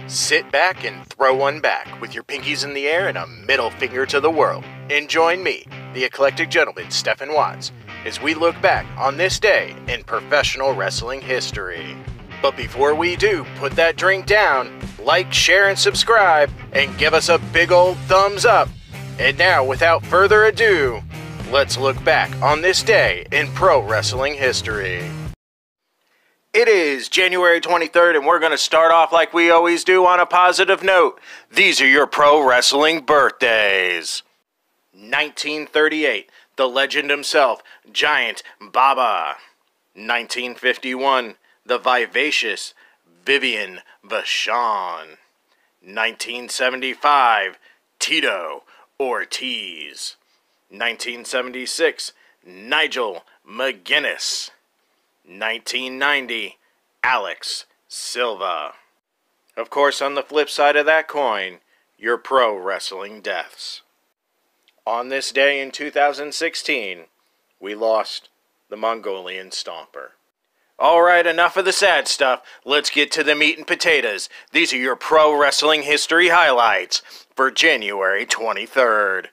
Sit back and throw one back with your pinkies in the air and a middle finger to the world. And join me, the eclectic gentleman Stephen Watts, as we look back on this day in professional wrestling history. But before we do, put that drink down, like, share, and subscribe, and give us a big old thumbs up. And now, without further ado, let's look back on this day in pro wrestling history. It is January 23rd, and we're going to start off like we always do on a positive note. These are your pro wrestling birthdays. 1938, the legend himself, Giant Baba. 1951, the vivacious Vivian Vachon. 1975, Tito Ortiz. 1976, Nigel McGuinness. 1990, Alex Silva. Of course, on the flip side of that coin, your pro wrestling deaths. On this day in 2016, we lost the Mongolian Stomper. Alright, enough of the sad stuff. Let's get to the meat and potatoes. These are your pro wrestling history highlights for January 23rd.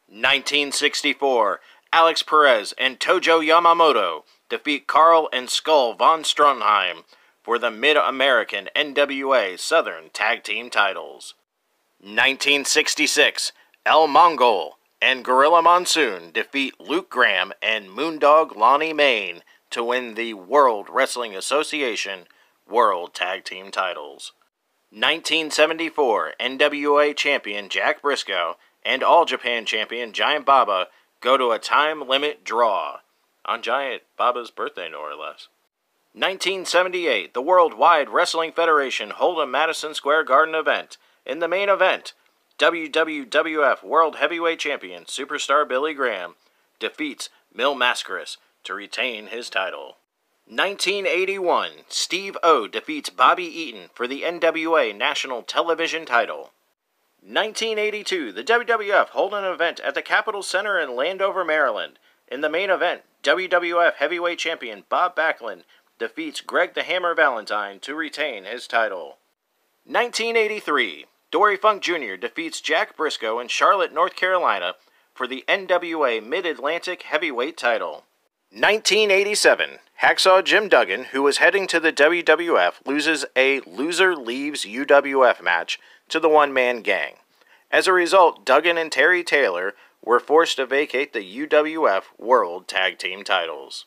1964, Alex Perez and Tojo Yamamoto defeat Carl and Skull von Stronheim for the Mid-American NWA Southern Tag Team titles. 1966, El Mongol and Gorilla Monsoon defeat Luke Graham and Moondog Lonnie Main to win the World Wrestling Association World Tag Team titles. 1974, NWA Champion Jack Briscoe and All Japan Champion Giant Baba go to a time limit draw. On Giant Baba's birthday, no or less. 1978, the Worldwide Wrestling Federation hold a Madison Square Garden event. In the main event, WWF World Heavyweight Champion Superstar Billy Graham defeats Mil Mascaras to retain his title. 1981, Steve O defeats Bobby Eaton for the NWA National Television title. 1982, the WWF hold an event at the Capitol Center in Landover, Maryland. In the main event, WWF Heavyweight Champion Bob Backlund defeats Greg the Hammer Valentine to retain his title. 1983, Dory Funk Jr. defeats Jack Briscoe in Charlotte, North Carolina for the NWA Mid-Atlantic Heavyweight title. 1987, Hacksaw Jim Duggan, who was heading to the WWF, loses a Loser Leaves UWF match to the One Man Gang. As a result, Duggan and Terry Taylor were forced to vacate the UWF World Tag Team titles.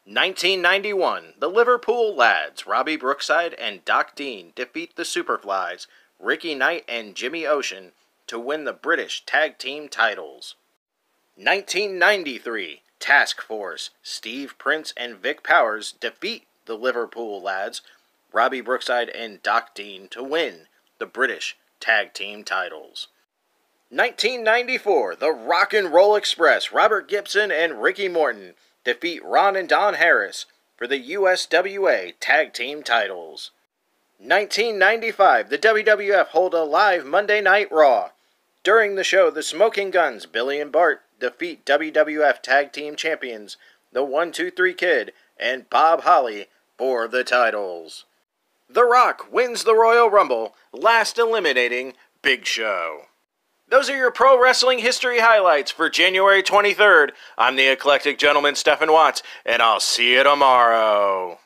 1991, the Liverpool Lads, Robbie Brookside and Doc Dean, defeat the Superflies, Ricky Knight and Jimmy Ocean, to win the British Tag Team titles. 1993, Task Force, Steve Prince and Vic Powers defeat the Liverpool Lads, Robbie Brookside and Doc Dean, to win the British Tag Team titles. 1994, the Rock and Roll Express, Robert Gibson and Ricky Morton defeat Ron and Don Harris for the USWA Tag Team titles. 1995, the WWF hold a live Monday Night Raw. During the show, the Smoking Guns, Billy and Bart, defeat WWF Tag Team Champions, the 1-2-3 Kid and Bob Holly for the titles. The Rock wins the Royal Rumble, last eliminating Big Show. Those are your pro wrestling history highlights for January 23rd. I'm the eclectic gentleman Stephen Watts, and I'll see you tomorrow.